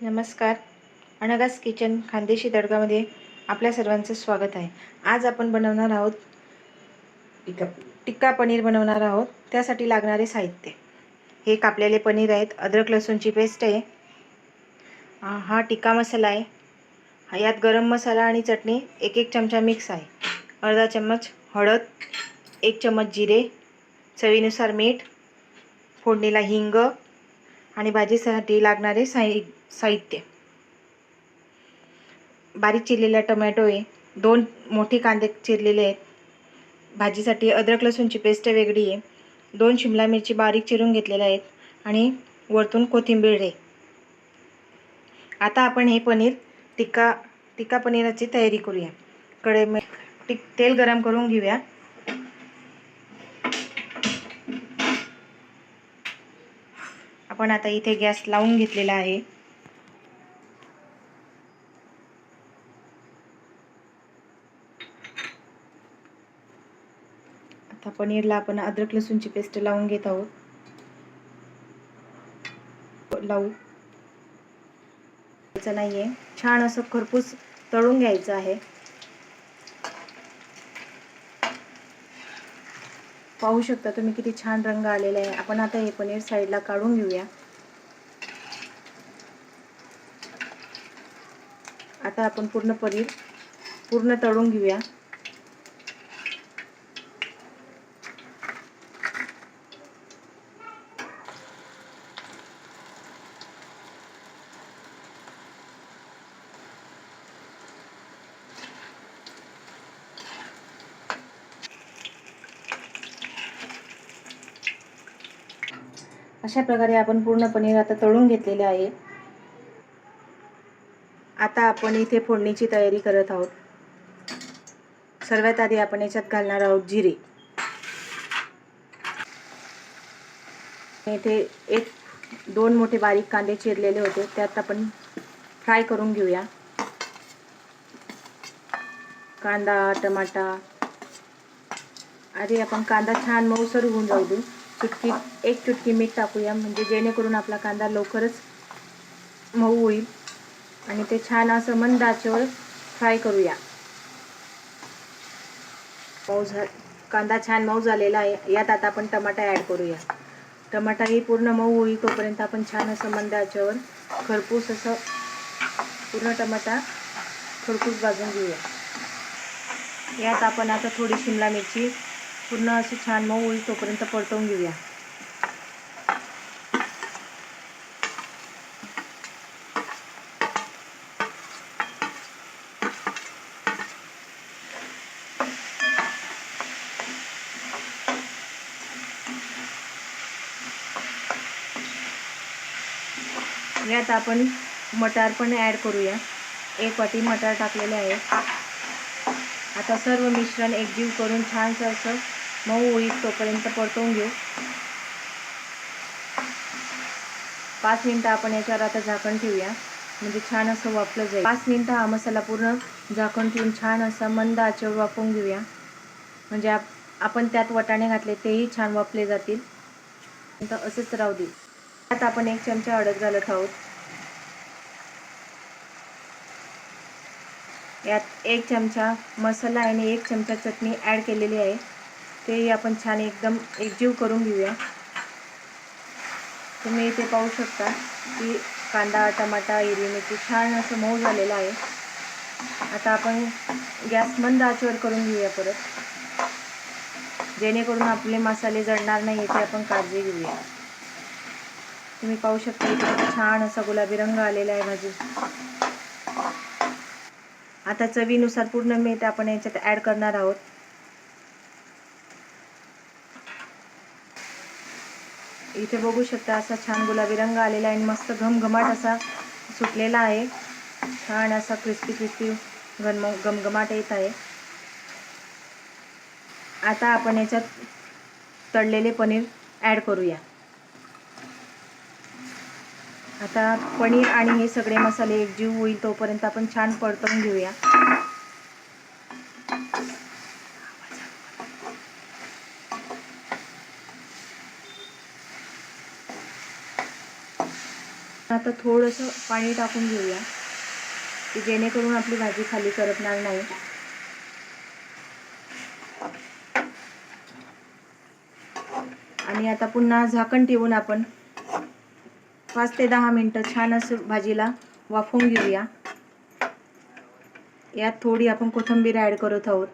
नमस्कार. अनघास किचन खानदेशी तडकामध्ये आपल्या सर्वांचं स्वागत आहे. आज आपण बनवणार आहोत टिक्का पनीर बनवणार आहोत. त्यासाठी लागणारे साहित्य हे कापलेले पनीर आहेत, अद्रक लसूणची पेस्ट आहे, हा टिक्का मसाला आहे, यात गरम मसाला आणि चटणी एक एक चमचा मिक्स आहे, अर्धा चम्मच हळद, 1 चम्मच जिरे, चवीनुसार मीठ, फोडणीला हिंग आणि भाजीसाठी लागणारे साहित्य बारीक चिरलेला टोमॅटो आहे, 2 मोठे कांदे चिरलेले आहेत, भाजीसाठी अद्रक लसूणची पेस्ट वेगळी आहे, 2 शिमला मिरची बारीक चिरून घेतलेल्या आहेत आणि वरतून कोथिंबीर आहे. आता आपण हे पनीर टिक्का पनीराची तयारी करूया. कढईमध्ये तेल गरम करून घेऊया. आपण आता इथे गॅस लावून घेतलेला आहे. आता पनीरला आपण अद्रक लसूणची पेस्ट लावून घेत आहोत. नाहीये, छान असं खरपूस तळून घ्यायचं आहे. पाहू शकता तुम्ही किती छान रंग आलेला आहे. आपण आता हे पनीर साईडला काढून घेऊया. आता आपण पनीर पूर्ण तळून घेऊया. अशा प्रकारे आपण पूर्ण पनीर आता तळून घेतलेले आहे. आता आपण इथे फोडणीची तयारी करत आहोत. सर्वात आधी आपण याच्यात घालणार आहोत जिरे. इथे 1-2 मोठे बारीक कांदे चिरलेले होते, त्यात आपण फ्राय करून घेऊया. कांदा, टमाटा, आधी आपण कांदा छान मऊसर होऊन जाऊ दे. एक चुटकी मीठ टाकूया, म्हणजे जेणेकरून आपला कांदा लवकरच मऊ होईल आणि ते छान असं मंद आचेवर फ्राय करूया. कांदा छान मऊ झालेला आहे. यात आता आपण टमाटा ॲड करूया. टमाटा ही पूर्ण मऊ होईल तोपर्यंत आपण छान असं मंद आचेवर खरपूस असं पूर्ण टमाटा खरपूस भाजून घेऊया. यात आपण आता थोडी शिमला मिरची पूर्ण अशी छान मऊ होईल तोपर्यंत परतवून घेऊया. यात आपण मटार पण ॲड करूया. 1 वाटी मटार टाकलेले आहे. आता सर्व मिश्रण एकजीव करून छानसं असं मऊ होईल तोपर्यंत परतवून घेऊ. 5 मिनिटं आपण याच्यावर आता झाकण ठेवूया, म्हणजे छान असं वाफलं जाईल. 5 मिनिटं हा मसाला पूर्ण झाकण ठेवून छान असा मंद आचेवर वाफवून घेऊया, म्हणजे आपण त्यात वाटाणे घातले तेही छान वाफले जातील. आता असंच राहू दे. आता आपण 1 चमचा हळद घालत आहोत. यात 1 चमचा मसाला आणि 1 चमचा चटणी ॲड केलेली आहे. तेही आपण छान एकदम एकजीव करून घेऊया. तुम्ही इथे पाहू शकता की कांदा, टमाटा, हिरवी मिरची छान असं मऊ झालेलं आहे. आता आपण गॅस मंद आचेवर करून घेऊया परत, जेणेकरून आपले मसाले जळणार नाही याची आपण काळजी घेऊया. तुम्ही पाहू शकता इथे छान असा गुलाबी रंग आलेला आहे भाजी. आता चवीनुसार पूर्ण मीठ आपण याच्यात ॲड करणार आहोत. इथे बघू शकता असा छान गुलाबी रंग आलेला आहे आणि मस्त घमघमाट असा सुटलेला आहे. छान असा क्रिस्पी घमघमाट येत आहे. आता आपण याच्यात तळलेले पनीर ॲड करूया. आता पनीर आणि हे सगळे मसाले एकजीव होईल तोपर्यंत आपण छान परतवून घेऊया. आता थोडंसं पाणी टाकून घेऊया की जेणेकरून आपली भाजी खाली करपणार नाही. आणि आता पुन्हा झाकण ठेवून आपण 5 ते 10 मिनटं छान असं भाजीला वाफवून घेऊया. यात थोडी आपण कोथिंबीर ॲड करत आहोत.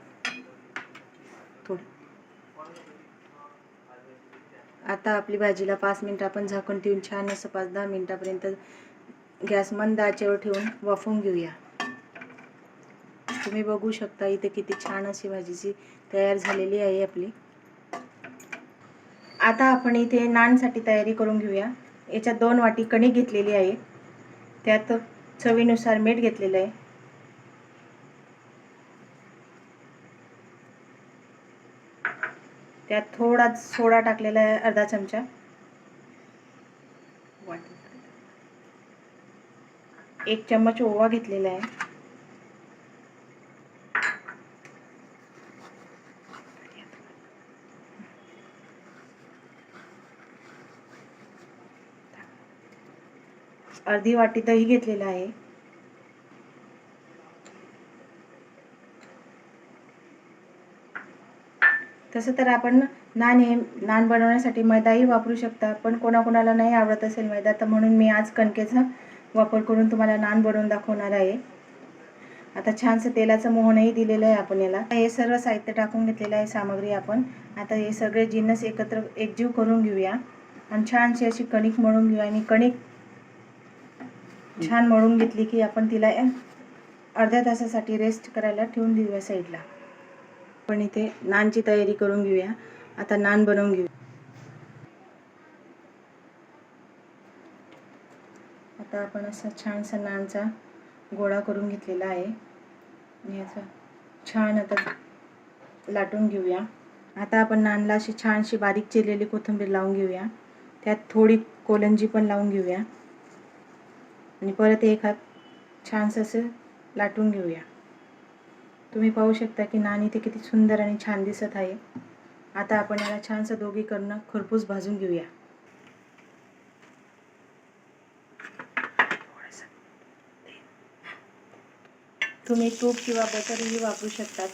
आता आपली भाजीला 5 मिनिटं आपण झाकण ठेवून छान असं 5-10 मिनिटापर्यंत गॅस मंद आचेवर ठेवून वाफवून घेऊया. तुम्ही बघू शकता इथे किती छान अशी भाजीची तयार झालेली आहे आपली. आता आपण इथे नानसाठी तयारी करून घेऊया. याच्यात 2 वाटी कणिक घेतलेली आहे. त्यात चवीनुसार मीठ घेतलेलं आहे. त्यात थोडा सोडा टाकलेला आहे, अर्धा चमचा. 1 चम्मच ओवा घेतलेला आहे. अर्धी वाटी दही घेतलेला आहे. तसं तर आपण नान बनवण्यासाठी मैदाही वापरू शकता, पण कोणाकोणाला नाही आवडत असेल मैदा, तर म्हणून मी आज कणकेचा वापर करून तुम्हाला नान बनवून दाखवणार आहे. आता छानसं तेलाचं मोहनही दिलेलं आहे आपण याला. हे सर्व साहित्य टाकून घेतलेलं आहे सामग्री आपण. आता हे सगळे जिन्नस एकत्र एकजीव करून घेऊया आणि छानशी अशी कणिक मळून घेऊया. आणि कणिक छान मळून घेतली की आपण तिला अर्ध्या तासासाठी रेस्ट करायला ठेवून देऊया साईडला. आपण इथे नानची तयारी करून घेऊया. आता नान बनवून घेऊया. आता आपण असा छानसा नानचा गोळा करून घेतलेला आहे आणि असं छान आता लाटून घेऊया. आता आपण नानला अशी छानशी बारीक चिरलेली कोथिंबीर लावून घेऊया. त्यात थोडी कोलंजी पण लावून घेऊया आणि परत एक हात छानसं असं लाटून घेऊया. तुम्ही पाहू शकता की नान इथे किती सुंदर आणि छान दिसत आहे. आता आपण याला छानसं दोघीकडनं खरपूस भाजून घेऊया. तुम्ही तूप किंवा बटरही वापरू शकतात.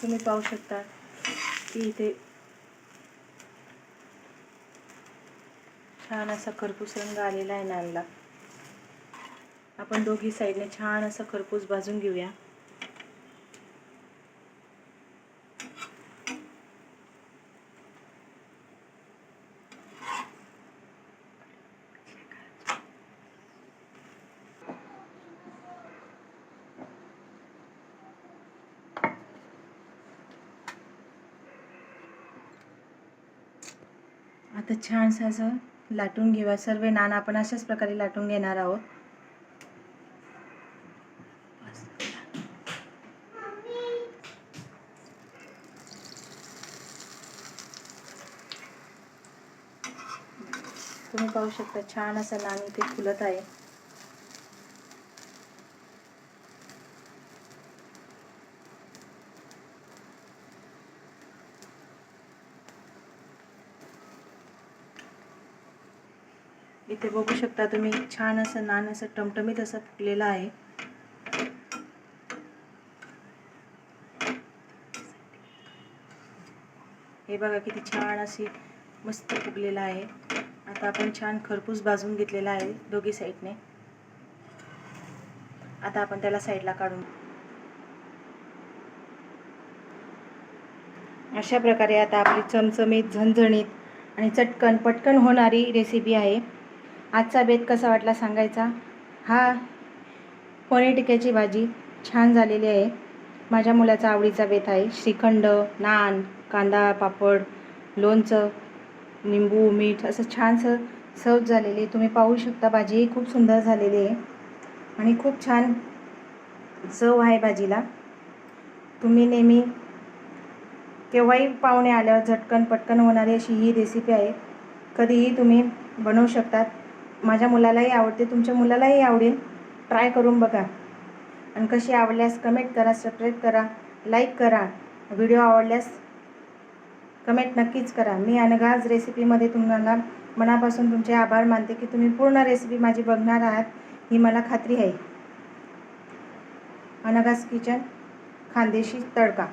तुम्ही पाहू शकता की इथे छान असा खरपूस रंग आलेला आहे नानला. आपण दोघी साईडने छान असं खरपूस भाजून घेऊया. आता छानसं असं लाटून घेऊया. सर्व नान आपण अशाच प्रकारे लाटून घेणार आहोत. तुम्ही पाहू शकता छान असं नान इथे फुलत आहे. इथे बघू शकता तुम्ही छान असं नान असं टमटमीत असं फुगलेलं आहे. हे बघा किती छान अशी मस्त फुगलेलं आहे. आता आपण छान खरपूस भाजून घेतलेला आहे दोघी साईडने. आता आपण त्याला साईडला काढून अशा प्रकारे आता आपली चमचमीत, झणझणीत आणि चटकन पटकन होणारी रेसिपी आहे. आजचा बेत कसा वाटला सांगायचा. हा पनीर टिक्क्याची भाजी छान झालेली आहे. माझ्या मुलाचा आवडीचा बेत आहे. श्रीखंड, नान, कांदा, पापड, लोणचं, निंबू, मीठ असं छानसं सर्व झालेली. तुम्ही पाहू शकता भाजीही खूप सुंदर झालेली आहे आणि खूप छान चव आहे भाजीला. तुम्ही नेहमी केव्हाही पाहुणे आल्यावर झटकन पटकन होणारी अशी ही रेसिपी आहे. कधीही तुम्ही बनवू शकतात. माझ्या मुलालाही आवडते, तुमच्या मुलालाही आवडेल. ट्राय करून बघा आणि कशी आवडल्यास कमेंट करा, सबस्क्राईब करा, लाईक करा. व्हिडिओ आवडल्यास कमेंट नक्कीच करा. मी अनघाज रेसिपीमध्ये तुम्हाला मनापासून तुमचे आभार मानते की तुम्ही पूर्ण रेसिपी माझी बघणार आहात, ही मला खात्री आहे. अनघाज किचन खानदेशी तडका.